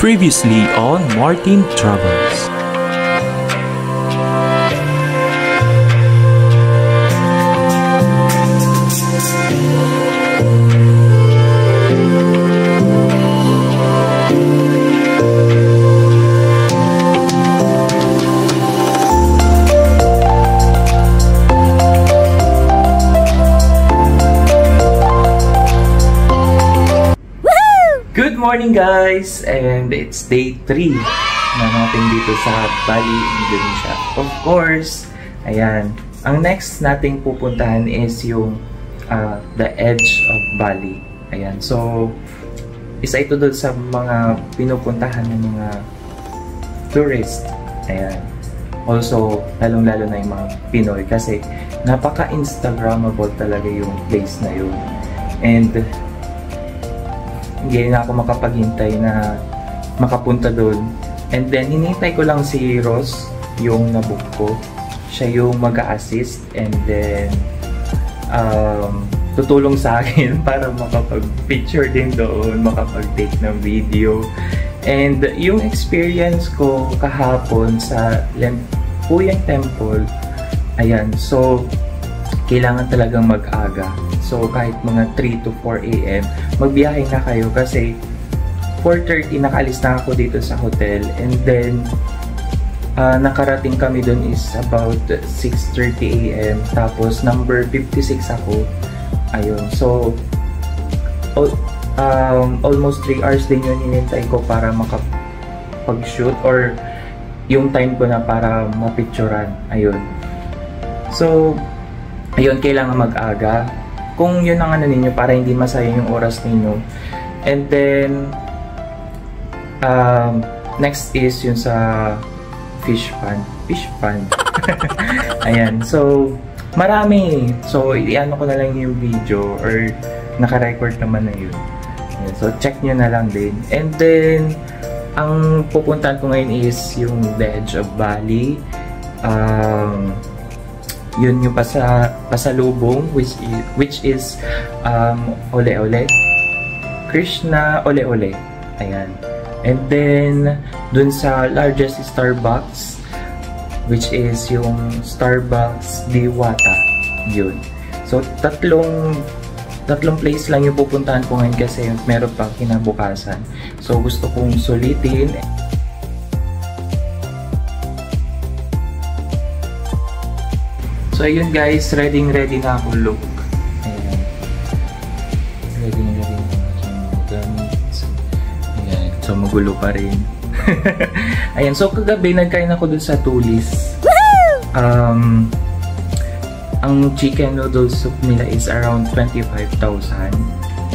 Previously on Martin Travels. Good morning guys! And it's day 3 na natin dito sa Bali, Indonesia. Of course, ayan, ang next nating pupuntahan is yung the edge of Bali. Ayan, so isa ito doon sa mga pinupuntahan ng mga tourist. Ayan. Also, lalong-lalo na yung mga Pinoy kasi napaka-instagrammable talaga yung place na yun. And hindi na ako makapaghintay na makapunta doon. And then, hinihintay ko lang si Ross, yung nabook ko. Siya yung mag-a-assist and then tutulong sa akin para makapag-picture din doon, makapag-take ng video. And yung experience ko kahapon sa Lempuyang Temple, ayan, so kailangan talagang mag-aga. So, kahit mga 3 to 4 a.m. magbiyahe na kayo kasi 4:30 nakaalis na ako dito sa hotel. And then, nakarating kami dun is about 6:30 a.m. Tapos, number 56 ako. Ayun. So, almost 3 hours din yun hinintay ko para makapag-shoot or yung time ko na para mapicturan. Ayun. So, ayun, kailangan mag-aga. Kung yun ang ano ninyo, para hindi masayang yung oras ninyo. And then, next is yun sa fish pond. Fish pond. Ayan. So, marami. So, i-ano ko na lang yung video or naka-record naman na yun. Ayan. So, check nyo na lang din. And then, ang pupuntahan ko ngayon is yung the edge of Bali. Yun yung pasalubong which is Ole Ole Krishna Ole Ole. Ayan. And then dun sa largest Starbucks which is yung Starbucks Diwata. Yun. So tatlong place lang yung pupuntahan ko ngayon kasi meron pang kinabukasan. So gusto kong sulitin. So, ayun guys, ready na ako look. Ayan. Ready na ako gamit. Ayan. So, magulo pa rin. Ayan. So, kagabi, nagkain ako dun sa Tulis. Ang chicken noodle soup nila is around 25,000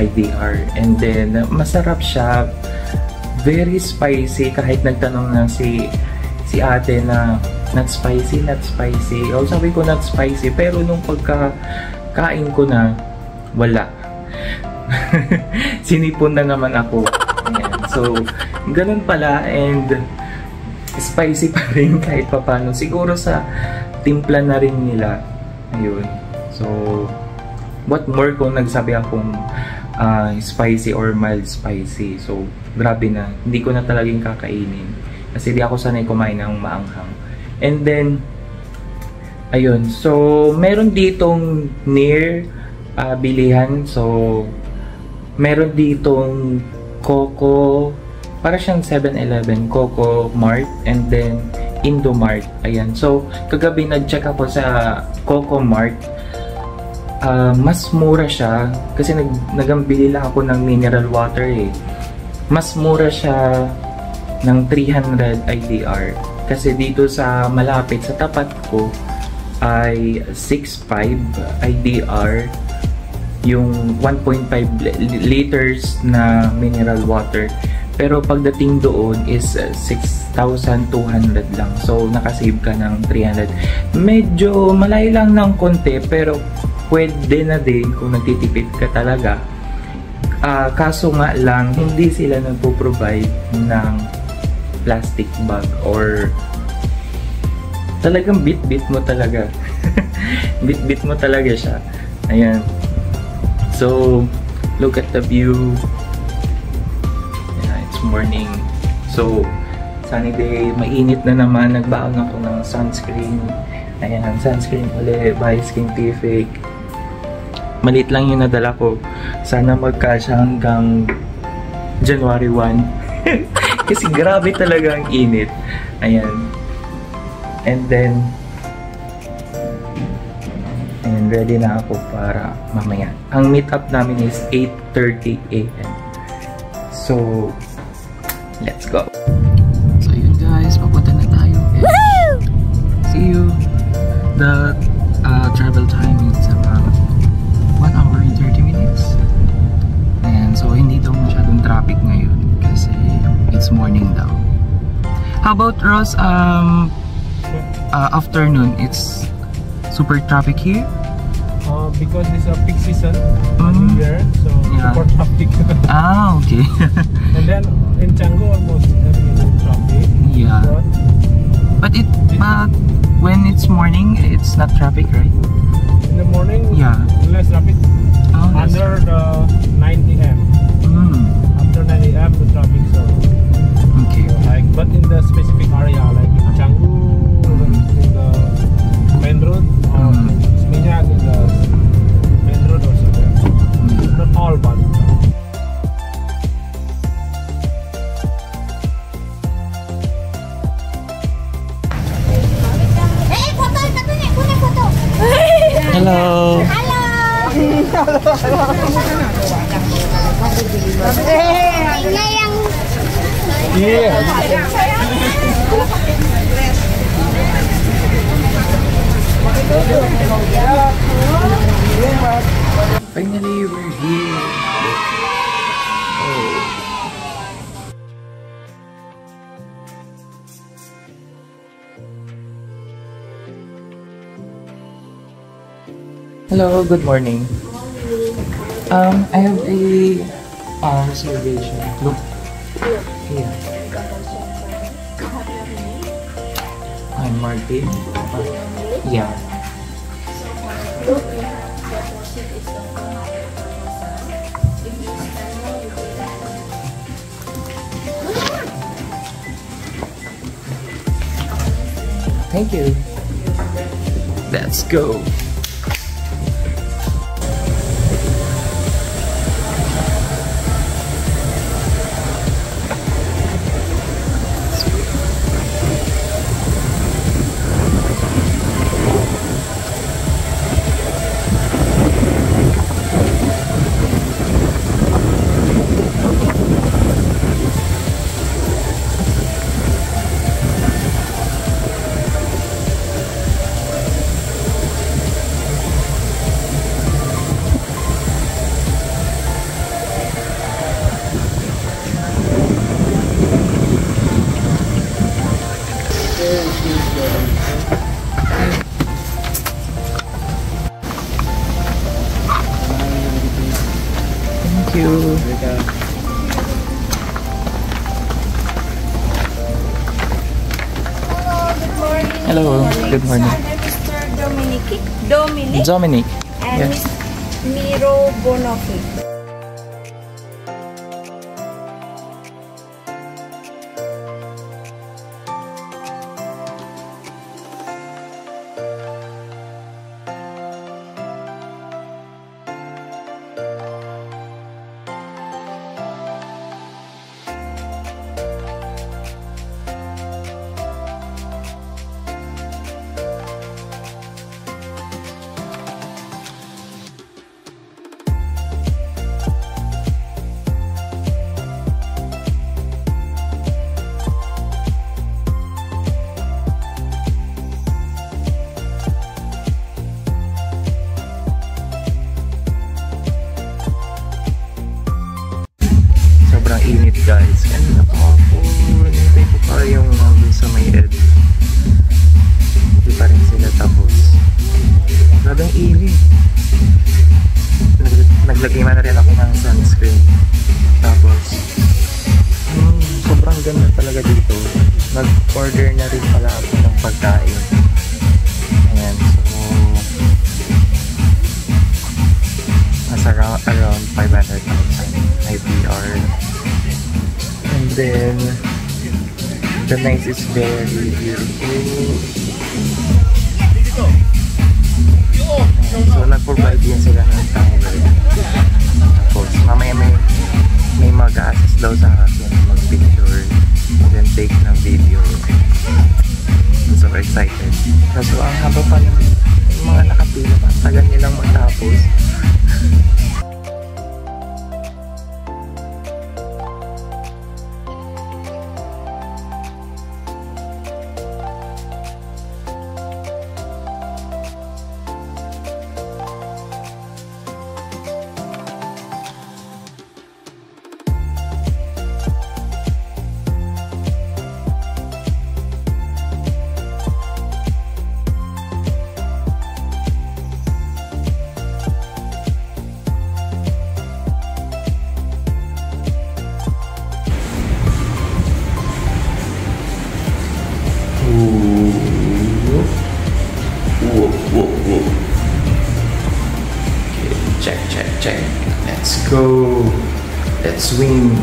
IDR. And then, masarap siya. Very spicy. Kahit nagtanong na si ate na not spicy. O, sabi ko not spicy. Pero nung pagkakain ko na, wala. Sinipon na naman ako. Ayan. So, ganun pala. And, spicy pa rin kahit papano. Siguro sa timpla na rin nila. Ayun. So, what more kung nagsabi akong spicy or mild spicy. So, grabe na. Hindi ko na talagang kakainin. Kasi di ako sanay kumain ng maanghang. And then, ayun. So, meron ditong near bilihan. So, meron ditong Coco, para siyang 7-Eleven, Coco Mart, and then Indomart. Ayan. So, kagabi nag-check ako sa Coco Mart. Mas mura siya. Kasi nagambili lang ako ng mineral water eh. Mas mura siya ng 300 IDR. Kasi dito sa malapit, sa tapat ko, ay 6.5 IDR yung 1.5 liters na mineral water. Pero pagdating doon is 6,200 lang. So, nakasave ka ng 300. Medyo malay lang ng konti, pero pwede na din kung nagtitipid ka talaga. Kaso nga lang, hindi sila nagpo-provide ng plastic bag or talagang bit-bit mo talaga. Bit-bit mo talaga siya. Ayan. So, look at the view. Yeah, it's morning. So, sunny day, mainit na naman. Nagbaon ako ng sunscreen. Ayan, sunscreen ulit by Skintific. Maliit lang yung nadala ko. Sana magkasya hanggang January 1. Kasi grabe talaga ang init. Ayan. And then, and ready na ako para mamaya. Ang meet up namin is 8:30 AM. So, let's go. So yun guys, papunta na tayo. See you. The travel time is about 1 hour and 30 minutes. And so hindi daw masyadong traffic ngayon kasi it's morning daw. How about Ross? Afternoon, it's super traffic here? Because it's a peak season New Year, so Yeah. super traffic. Okay. And then in Canggu almost every day traffic. Yeah. But when it's morning, it's not traffic, right? In the morning, Yeah. less traffic. Oh, that's- Under the 9 AM. After 9 AM, the traffic so Okay. like, but in the specific area like in Canggu, in the main road, or Seminyak in the main road also there. Not all, but Hello. Finally, we're here. Hello, good morning. I have a reservation. Look. Here. I'm Martin. Yeah. Thank you. Let's go. Thank you. Hello, good morning. Mr. Dominic Dominic. and Yes. Miss Miro Bonofi. Sobrang init guys. Kanina pa ako. Nintay ko pa yung dun sa may ed. Hindi pa rin sila tapos. Grabe ang init. Naglagay man na rin ako ng sunscreen. Tapos, sobrang ganda talaga dito. Nag-order na rin pala ako ng pagkain. Ayan, so nasa around 500,000 IPR. And then The night is very beautiful. So, nag-provide din sila ng towel. Tapos, mamaya may mag-assist daw sa akin mag-picture, then take ng video. I'm so excited. Kaso, ang haba pa ng mga nakapila pa. Tagal nilang matapos. Whoa. Okay, check. Let's go. Let's swing.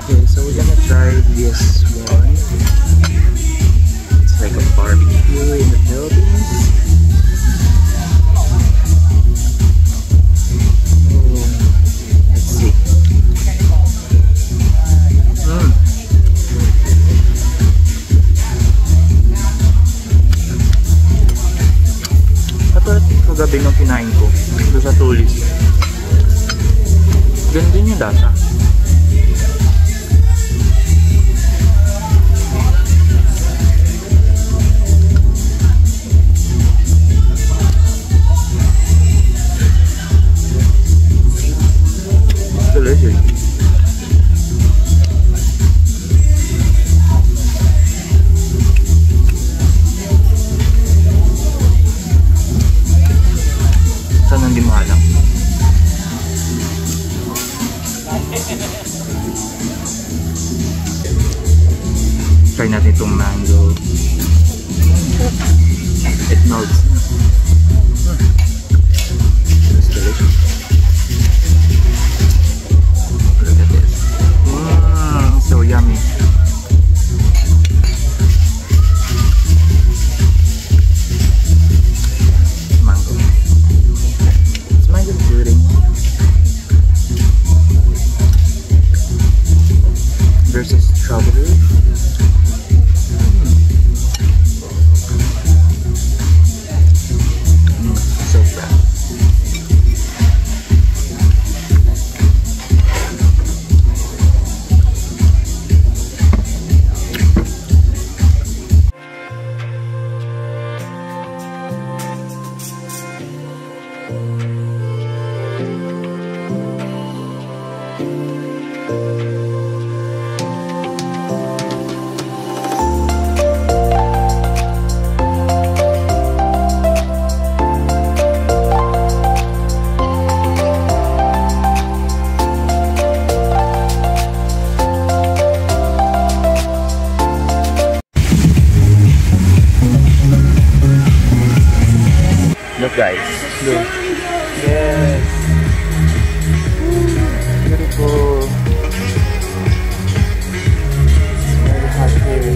Okay, so we're gonna try this one. It's like a barbecue in the Philippines. Let's see. Katulad kagabi nung kinain ko doon sa Tulis. Ganun din yung lasa. Delicious. Sana hindi mahalang. Try natin itong mango. It melts. It's delicious. Look at this. So yummy. Mango. It's mango pudding. Versus strawberry. So fresh. Look guys, look. Yes. Beautiful. It's very hot here.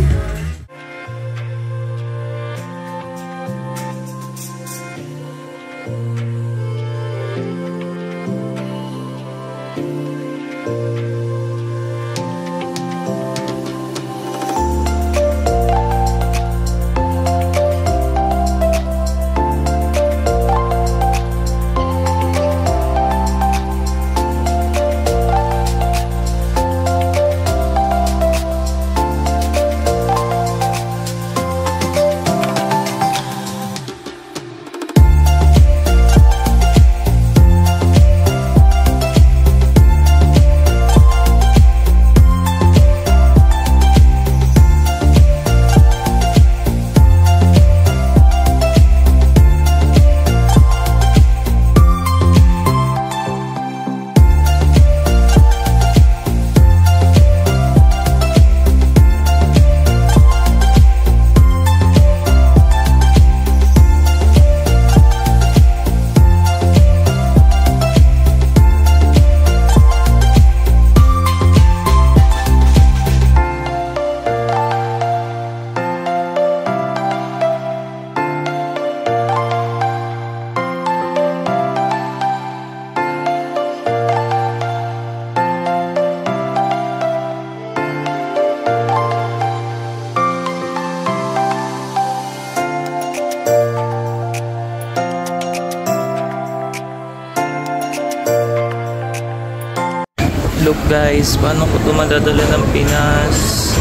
guys, paano ko ito madadala ng Pinas?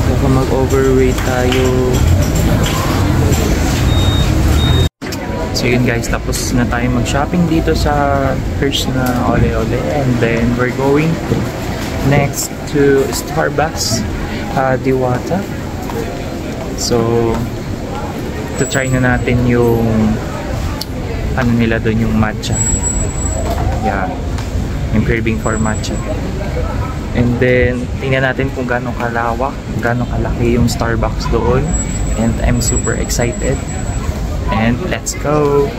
Baka mag-overweight tayo. So yun guys, tapos na tayo mag-shopping dito sa first na Ole Ole. And then we're going next to Starbucks, Diwata. So, try na natin yung ano nila doon, yung matcha. Yeah, yung craving for matcha. And then, tingnan natin kung gaano kalawak, gaano kalaki yung Starbucks doon. And I'm super excited. And let's go!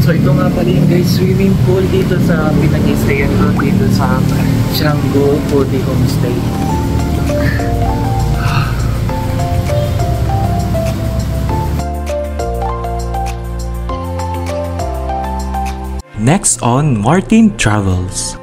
So ito nga pala yung guys, swimming pool dito sa pinag-stayan ko dito sa Canggu Foodie Homestay. Next on Martin Travels.